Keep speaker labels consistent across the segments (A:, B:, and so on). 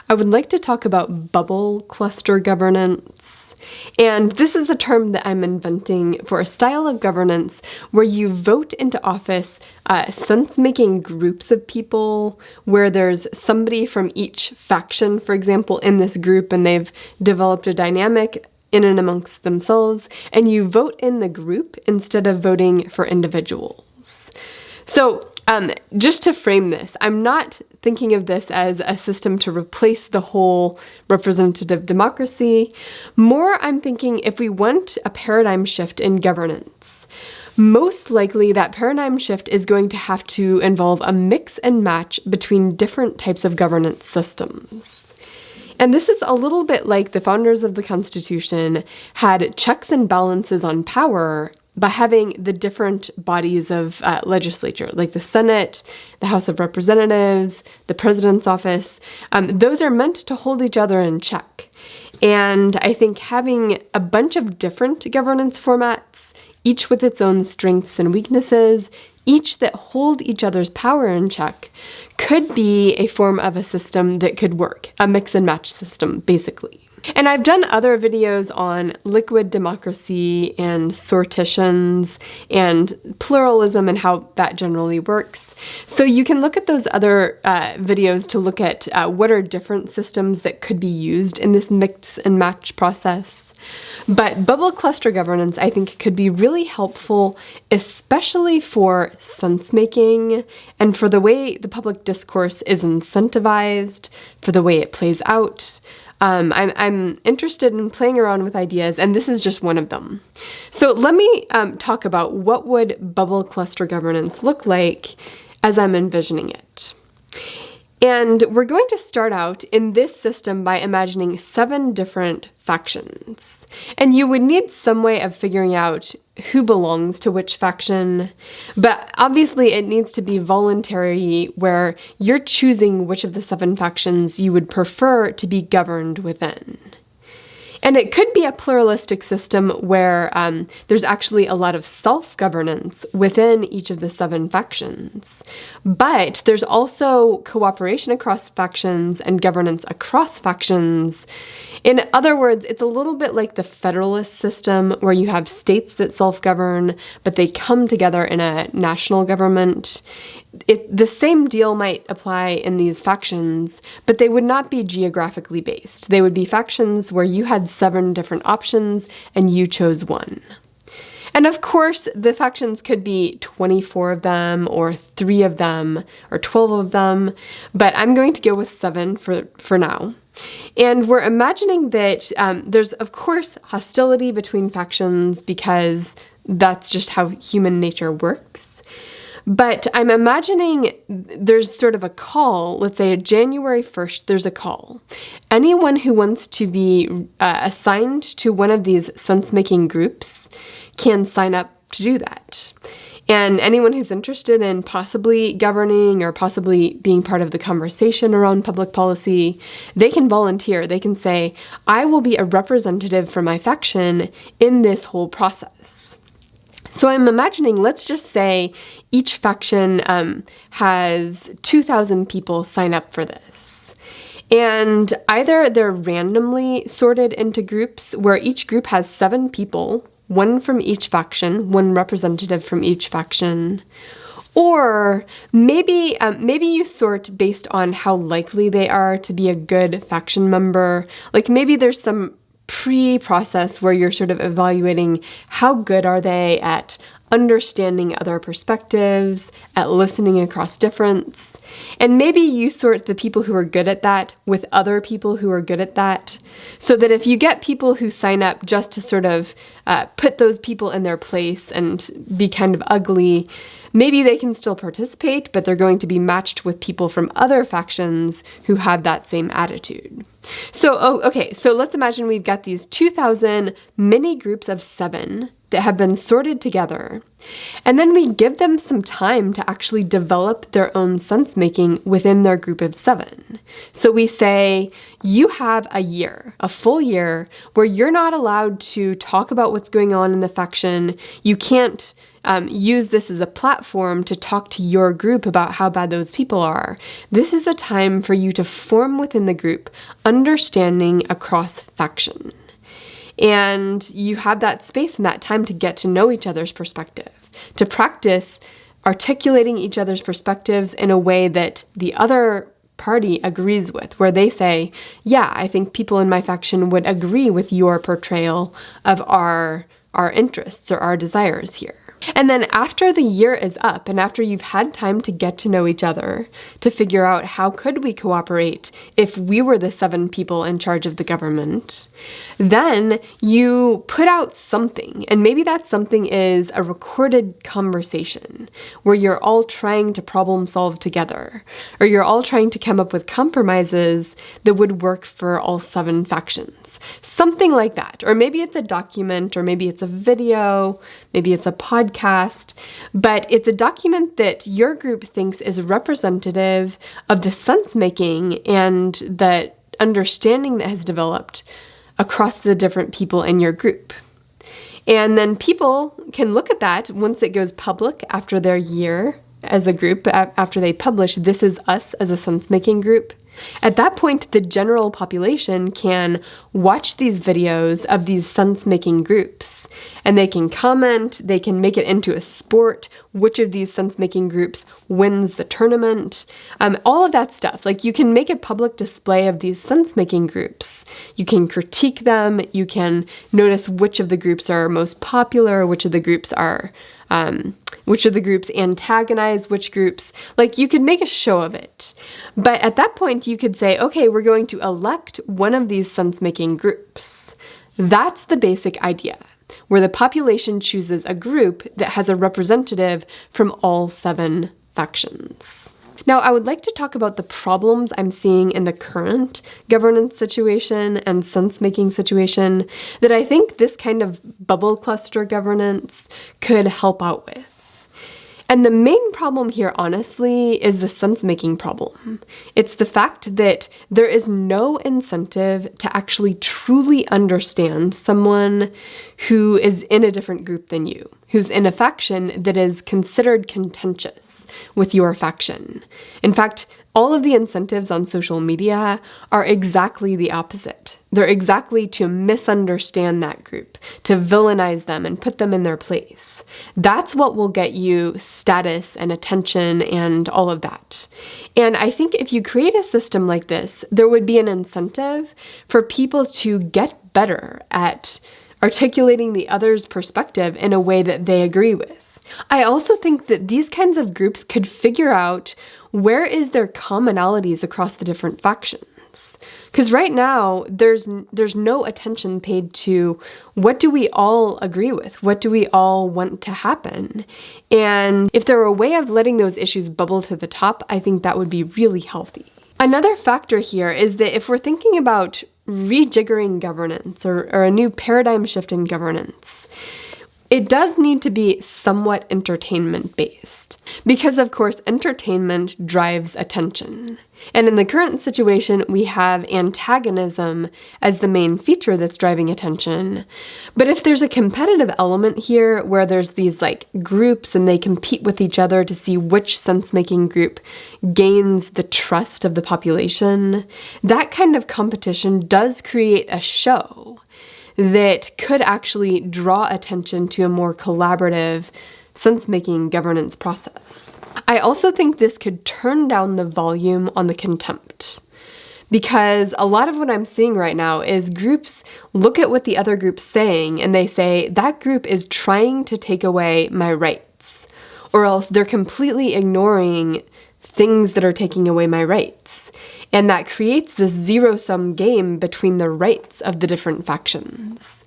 A: I would like to talk about bubble cluster governance. And this is a term that I'm inventing for a style of governance where you vote into office sense-making groups of people, where there's somebody from each faction, for example, in this group, and they've developed a dynamic in and amongst themselves, and you vote in the group instead of voting for individuals. So just to frame this, I'm not thinking of this as a system to replace the whole representative democracy. More, I'm thinking if we want a paradigm shift in governance, most likely that paradigm shift is going to have to involve a mix and match between different types of governance systems. And this is a little bit like the founders of the Constitution had checks and balances on power by having the different bodies of legislature, like the Senate, the House of Representatives, the President's office. Those are meant to hold each other in check. And I think having a bunch of different governance formats, each with its own strengths and weaknesses, each that hold each other's power in check, could be a form of a system that could work, a mix and match system, basically. And I've done other videos on liquid democracy and sortitions and pluralism and how that generally works. So you can look at those other videos to look at what are different systems that could be used in this mix and match process. But bubble cluster governance, I think, could be really helpful, especially for sense-making and for the way the public discourse is incentivized, for the way it plays out. I'm interested in playing around with ideas, and this is just one of them. So let me talk about what would bubble cluster governance look like as I'm envisioning it. And we're going to start out in this system by imagining 7 different factions. And you would need some way of figuring out who belongs to which faction, but obviously it needs to be voluntary, where you're choosing which of the 7 factions you would prefer to be governed within. And it could be a pluralistic system where there's actually a lot of self-governance within each of the 7 factions. But there's also cooperation across factions and governance across factions. In other words, it's a little bit like the federalist system where you have states that self-govern, but they come together in a national government. The same deal might apply in these factions, but they would not be geographically based. They would be factions where you had 7 different options and you chose one. And of course, the factions could be 24 of them, or 3 of them, or 12 of them, but I'm going to go with 7 for now. And we're imagining that there's, of course, hostility between factions because that's just how human nature works. But I'm imagining there's sort of a call, let's say January 1st, there's a call. Anyone who wants to be assigned to one of these sense-making groups can sign up to do that. And anyone who's interested in possibly governing or possibly being part of the conversation around public policy, they can volunteer. They can say, I will be a representative for my faction in this whole process. So I'm imagining, let's just say each faction has 2,000 people sign up for this. And either they're randomly sorted into groups where each group has 7 people, 1 from each faction, 1 representative from each faction, or maybe you sort based on how likely they are to be a good faction member. Like maybe there's some pre-process where you're sort of evaluating how good are they at understanding other perspectives, at listening across difference. And maybe you sort the people who are good at that with other people who are good at that, so that if you get people who sign up just to sort of put those people in their place and be kind of ugly, maybe they can still participate, but they're going to be matched with people from other factions who have that same attitude. So, so let's imagine we've got these 2,000 mini groups of 7 that have been sorted together, and then we give them some time to actually develop their own sense-making within their group of 7. So we say, you have a year, a full year, where you're not allowed to talk about what's going on in the faction. You can't use this as a platform to talk to your group about how bad those people are. This is a time for you to form within the group understanding across faction. And you have that space and that time to get to know each other's perspective, to practice articulating each other's perspectives in a way that the other party agrees with, where they say, yeah, I think people in my faction would agree with your portrayal of our interests or our desires here. And then after the year is up and after you've had time to get to know each other, to figure out how could we cooperate if we were the 7 people in charge of the government, then you put out something. And maybe that something is a recorded conversation where you're all trying to problem solve together, or you're all trying to come up with compromises that would work for all 7 factions. Something like that. Or maybe it's a document, or maybe it's a video, maybe it's a podcast, but it's a document that your group thinks is representative of the sense-making and the understanding that has developed across the different people in your group. And then people can look at that once it goes public after their year as a group, after they publish This Is Us as a sense-making group. At that point, the general population can watch these videos of these sense-making groups, and they can comment, they can make it into a sport, which of these sense-making groups wins the tournament, all of that stuff. Like, you can make a public display of these sense-making groups. You can critique them, you can notice which of the groups are most popular, which of the groups antagonize which groups. Like, you could make a show of it. But at that point, you could say, okay, we're going to elect one of these sense-making groups. That's the basic idea, where the population chooses a group that has a representative from all 7 factions. Now, I would like to talk about the problems I'm seeing in the current governance situation and sense-making situation that I think this kind of bubble cluster governance could help out with. And the main problem here, honestly, is the sense-making problem. It's the fact that there is no incentive to actually truly understand someone who is in a different group than you, who's in a faction that is considered contentious with your faction. In fact, all of the incentives on social media are exactly the opposite. They're exactly to misunderstand that group, to villainize them and put them in their place. That's what will get you status and attention and all of that. And I think if you create a system like this, there would be an incentive for people to get better at articulating the other's perspective in a way that they agree with. I also think that these kinds of groups could figure out where is their commonalities across the different factions. Because right now, there's no attention paid to what do we all agree with? What do we all want to happen? And if there were a way of letting those issues bubble to the top, I think that would be really healthy. Another factor here is that if we're thinking about rejiggering governance or a new paradigm shift in governance, it does need to be somewhat entertainment-based, because of course entertainment drives attention. And in the current situation, we have antagonism as the main feature that's driving attention. But if there's a competitive element here where there's these like groups and they compete with each other to see which sense-making group gains the trust of the population, that kind of competition does create a show that could actually draw attention to a more collaborative sense-making governance process. I also think this could turn down the volume on the contempt, because a lot of what I'm seeing right now is groups look at what the other group's saying and they say, that group is trying to take away my rights, or else they're completely ignoring things that are taking away my rights. And that creates this zero-sum game between the rights of the different factions.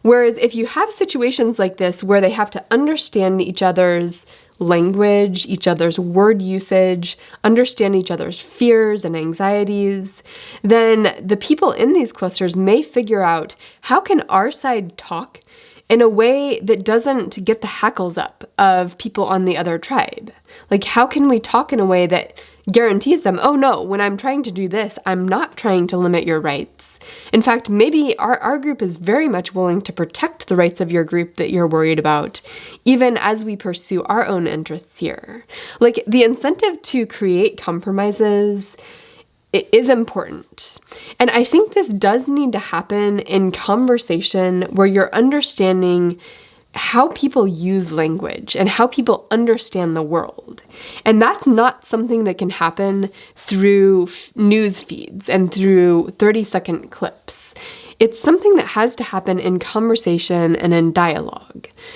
A: Whereas if you have situations like this where they have to understand each other's language, each other's word usage, understand each other's fears and anxieties, then the people in these clusters may figure out, how can our side talk in a way that doesn't get the hackles up of people on the other tribe? Like, how can we talk in a way that guarantees them, oh no, when I'm trying to do this, I'm not trying to limit your rights. In fact, maybe our group is very much willing to protect the rights of your group that you're worried about, even as we pursue our own interests here. Like, the incentive to create compromises is important. And I think this does need to happen in conversation where you're understanding how people use language and how people understand the world. And that's not something that can happen through news feeds and through 30-second clips. It's something that has to happen in conversation and in dialogue.